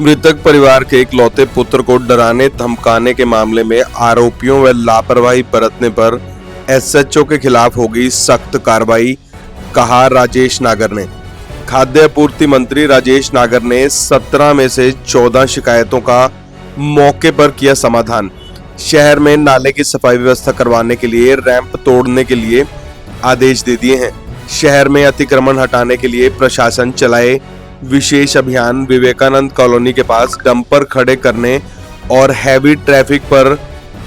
मृतक परिवार के इकलौते पुत्र को डराने धमकाने के मामले में आरोपियों व लापरवाही बरतने पर एसएचओ के खिलाफ होगी सख्त कार्रवाई, कहा राजेश नागर ने। खाद्य आपूर्ति मंत्री राजेश नागर ने 17 में से 14 शिकायतों का मौके पर किया समाधान। शहर में नाले की सफाई व्यवस्था करवाने के लिए रैंप तोड़ने के लिए आदेश दे दिए हैं। शहर में अतिक्रमण हटाने के लिए प्रशासन चलाए विशेष अभियान। विवेकानंद कॉलोनी के पास डंपर खड़े करने और हैवी ट्रैफिक पर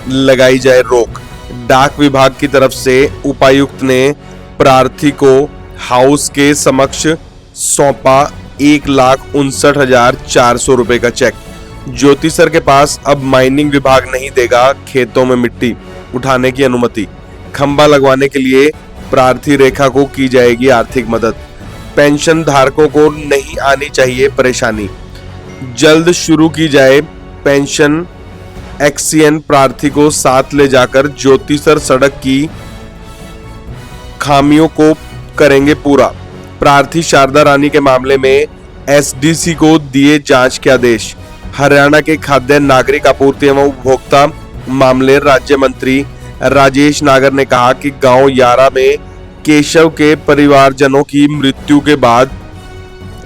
लगाई जाए रोक। डाक विभाग की तरफ से उपायुक्त ने प्रार्थी को हाउस के समक्ष सौंपा 1,59,400 रुपए का चेक। ज्योति सर के पास अब माइनिंग विभाग नहीं देगा खेतों में मिट्टी उठाने की अनुमति। खंबा लगवाने के लिए प्रार्थी रेखा को की जाएगी आर्थिक मदद। पेंशन धारकों को नहीं आनी चाहिए परेशानी, जल्द शुरू की जाए पेंशन एक्सीएन। प्रार्थी को साथ ले जाकर ज्योति सर सड़क की खामियों को करेंगे पूरा। प्रार्थी शारदा रानी के मामले में एसडीसी को दिए जांच के आदेश। हरियाणा के खाद्य नागरिक आपूर्ति एवं उपभोक्ता मामले राज्य मंत्री राजेश नागर ने कहा कि गांव यारा में केशव के परिवारजनों की मृत्यु के बाद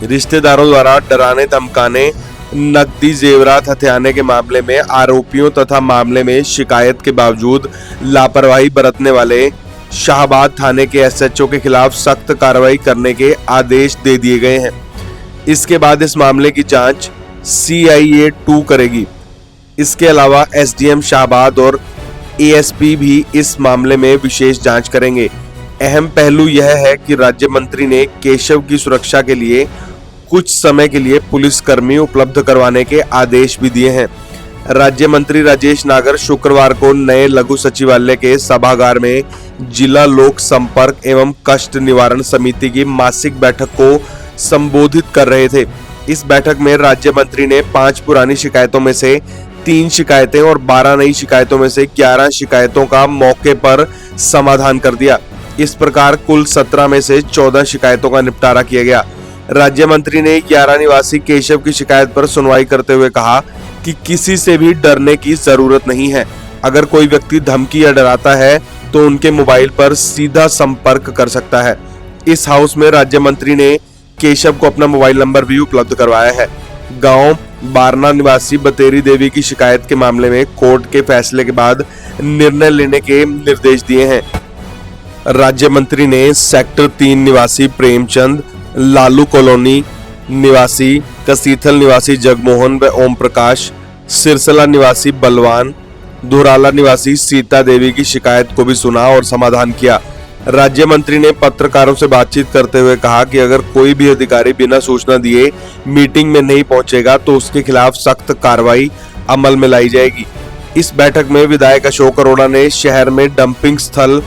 रिश्तेदारों द्वारा डराने धमकाने, नकदी जेवरात हथियाने के मामले में आरोपियों तथा मामले में शिकायत के बावजूद लापरवाही बरतने वाले शाहबाद थाने के एसएचओ के खिलाफ सख्त कार्रवाई करने के आदेश दे दिए गए हैं। इसके बाद इस मामले की जांच CIA 2 करेगी। इसके अलावा एसडीएम शाहबाद और एएसपी भी इस मामले में विशेष जांच करेंगे। अहम पहलू यह है कि राज्य मंत्री ने केशव की सुरक्षा के लिए कुछ समय के लिए पुलिसकर्मी उपलब्ध करवाने के आदेश भी दिए हैं। राज्य मंत्री राजेश नागर शुक्रवार को नए लघु सचिवालय के सभागार में जिला लोक संपर्क एवं कष्ट निवारण समिति की मासिक बैठक को संबोधित कर रहे थे। इस बैठक में राज्य मंत्री ने 5 पुरानी शिकायतों में से 3 शिकायतें और 12 नई शिकायतों में से 11 शिकायतों का मौके पर समाधान कर दिया। इस प्रकार कुल 17 में से 14 शिकायतों का निपटारा किया गया। राज्य मंत्री ने 11 निवासी केशव की शिकायत पर सुनवाई करते हुए कहा कि किसी से भी डरने की जरूरत नहीं है। अगर कोई व्यक्ति धमकी या डराता है तो उनके मोबाइल पर सीधा संपर्क कर सकता है। इस हाउस में राज्य मंत्री ने केशव को अपना मोबाइल नंबर भी उपलब्ध करवाया है। गांव बारना निवासी बतेरी देवी की शिकायत के मामले में कोर्ट के फैसले के बाद निर्णय लेने के निर्देश दिए हैं। राज्य मंत्री ने सेक्टर 3 निवासी प्रेमचंद, लालू कॉलोनी निवासी, कसीथल निवासी जगमोहन व ओम प्रकाश, सिरसला निवासी बलवान, धुराला निवासी सीता देवी की शिकायत को भी सुना और समाधान किया। राज्य मंत्री ने पत्रकारों से बातचीत करते हुए कहा कि अगर कोई भी अधिकारी बिना सूचना दिए मीटिंग में नहीं पहुंचेगा तो उसके खिलाफ सख्त कार्रवाई अमल में लाई जाएगी। इस बैठक में विधायक अशोक अरोड़ा ने शहर में डंपिंग स्थल,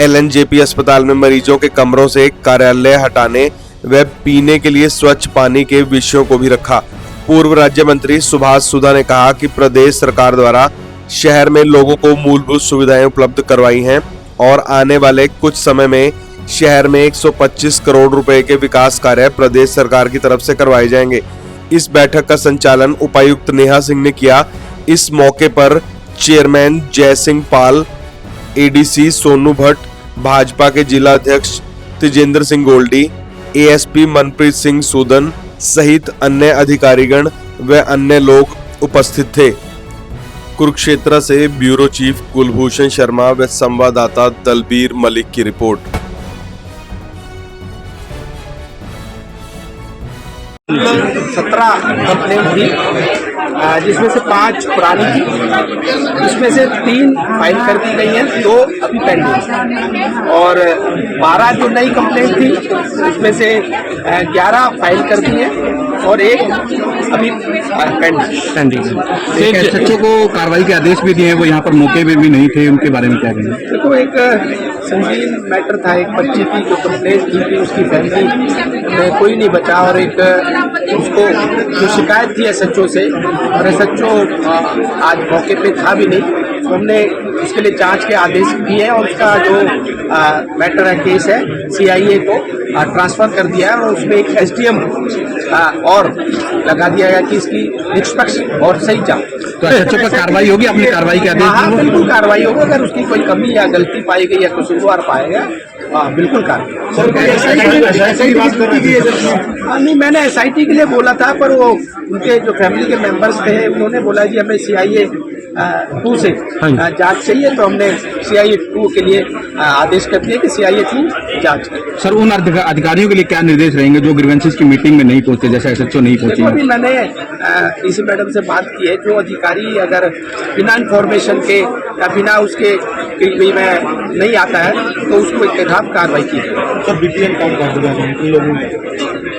LNJP अस्पताल में मरीजों के कमरों से कार्यालय हटाने व पीने के लिए स्वच्छ पानी के विषयों को भी रखा। पूर्व राज्य मंत्री सुभाष सुधा ने कहा कि प्रदेश सरकार द्वारा शहर में लोगों को मूलभूत सुविधाएं उपलब्ध करवाई हैं और आने वाले कुछ समय में शहर में 125 करोड़ रुपए के विकास कार्य प्रदेश सरकार की तरफ से करवाए जाएंगे। इस बैठक का संचालन उपायुक्त नेहा सिंह ने किया। इस मौके पर चेयरमैन जय सिंह पाल, ADC सोनू भट्ट, भाजपा के जिला अध्यक्ष तेजेंद्र सिंह गोल्डी, ASP मनप्रीत सिंह सूदन सहित अन्य अधिकारीगण व अन्य लोग उपस्थित थे। कुरुक्षेत्र से ब्यूरो चीफ कुलभूषण शर्मा व संवाददाता दलबीर मलिक की रिपोर्ट। 17 कंप्लेंट थी, जिसमें से 5 पुरानी थी, जिसमें से 3 फाइल कर दी गई हैं, 2 अभी पेंडिंग, और 12 जो नई कंप्लेंट थी उसमें से 11 फाइल कर दी है और 1 अभी पेंडिंग है। एसएचओ को कार्रवाई के आदेश भी दिए हैं, वो यहाँ पर मौके पे भी नहीं थे, उनके बारे में क्या कहेंगे? देखो, एक संगीन मैटर था, एक बच्ची की जो कंप्लेंट की थी, उसकी फैमिली में कोई नहीं बचा, और एक उसको जो शिकायत थी एसएचओ से, और एसएचओ आज मौके पे था भी नहीं, तो हमने इसके लिए जांच के आदेश दिए हैं और उसका जो मैटर है, केस है, सीआईए को ट्रांसफर कर दिया है और उसमें एक एसडीएम और लगा दिया गया कि इसकी निष्पक्ष और सही जांच। तो एसएचओ पर कार्रवाई होगी, अपनी कार्रवाई के आदेश हाँ, दिए? बिल्कुल कार्रवाई होगी। अगर उसकी कोई कमी या गलती पाई गई या कसूरवार पाया गया, बिल्कुल कार्रवाई। नहीं, मैंने एसआईटी के लिए बोला था, पर वो उनके जो फैमिली के मेंबर्स थे उन्होंने बोला जी हमें सीआईए 2 से जांच चाहिए, तो हमने सीआईए 2 के लिए आदेश कर दिया कि सीआईए 2 जांच करें। सर, उन अधिकारियों के लिए क्या निर्देश रहेंगे जो ग्रीवेंसेस की मीटिंग में नहीं पहुंचे, जैसे एसएचओ नहीं पहुंचे? अभी मैंने डीसी मैडम से बात की है, जो अधिकारी अगर बिना इंफॉर्मेशन के या बिना उसके भी में नहीं आता है तो उसको के खिलाफ कार्रवाई की जाए। सर, बीपीएल कार्ड काट दिया है इन लोगों ने?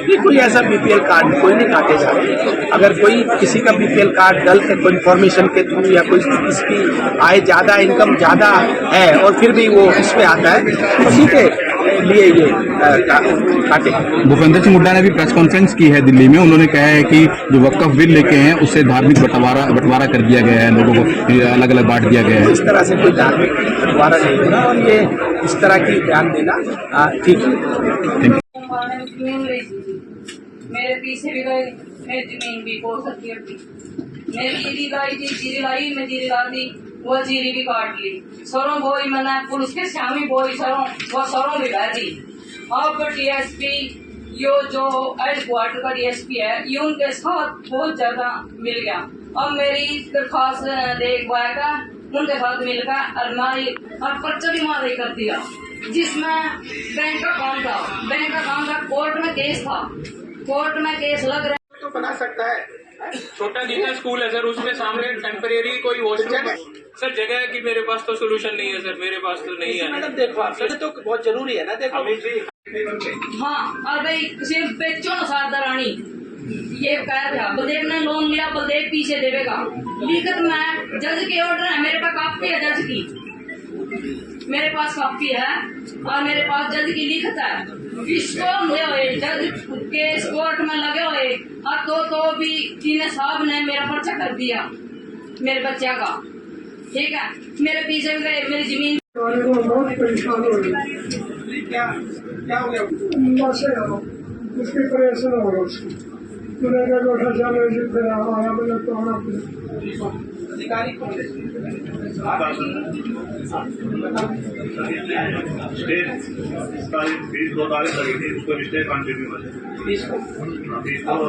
नहीं, कोई ऐसा बीपीएल कार्ड कोई नहीं काटे जा रहे। अगर कोई किसी का बीपीएल कार्ड गलत कोई इन्फॉर्मेशन के थ्रू या कोई इसकी आय ज्यादा, इनकम ज्यादा है और फिर भी वो इसमें आता है, उसी के लिए ये काटे। भूपेंद्र सिंह हुड्डा ने भी प्रेस कॉन्फ्रेंस की है दिल्ली में। उन्होंने कहा है कि जो वक्फ बिल लेके हैं उससे धार्मिक बंटवारा कर दिया गया है, लोगों को अलग अलग बांट दिया गया है। इस तरह से कोई धार्मिक बंटवारा नहीं होगा और ये इस तरह की ध्यान देना ठीक है। मेरे पीछे भी गए, मेरी जमीन भी हो सकती है। मेरी जीरी लाई थी, जीरी लाई, मैं जीरी ला दी, वो जीरी भी काट ली। सरों बोई मैंने पुलिस के सामने बोई सरों, वो सरों भी बह दी। अब डीएसपी यो जो हेडक्वार्टर का डीएसपी है, ये उनके साथ बहुत ज्यादा मिल गया। अब मेरी दरखास्त देखवाएगा उनके साथ मिलकर अलमारी और पर्चा भी मारी कर दिया, जिसमें बैंक का काम था, कोर्ट में केस था, कोर्ट में केस लग रहा तो बना सकता है। छोटा जितना स्कूल है सर, उसमें सामने टेम्परेरी कोई वॉशरूम सर जगह है कि मेरे पास तो सोल्यूशन नहीं है सर, मेरे पास तो नहीं है। मैडम देखो, आप तो बहुत जरूरी है ना, देखो। हाँ, और भाई सिर्फ बेचो ना सारदा रानी, ये कह रहा बलदेव ने लोन लिया, बलदेव पीछे देवेगा। लिखत में जज के ऑर्डर है, मेरे पास कॉपी है जज की, मेरे पास कॉपी है और मेरे पास जज की लिखत है। इसको जज के कोर्ट में लगे हुए और तो भी तीन साहब ने मेरा पर्चा कर दिया मेरे बच्चा का, ठीक है। मेरे पीछे गए, मेरी जमीन बहुत परेशान हो गई। क्या हो गया? उसकी परेशान हो गया उसकी, मैंने बैठा चलो फिर आया, मैंने तो आना अधिकारी कौन है? स्टेट इसका 20 तारीख लगी थी, उसको स्टेट कंटिन्यू हो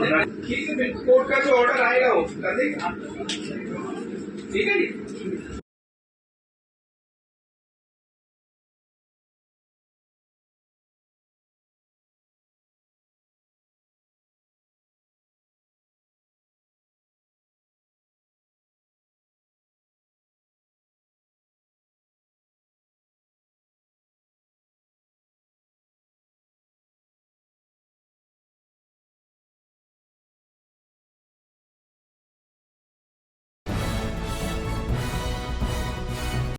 जाए। ठीक है, कोर्ट का जो ऑर्डर आएगा वो कर देगा, ठीक है जी।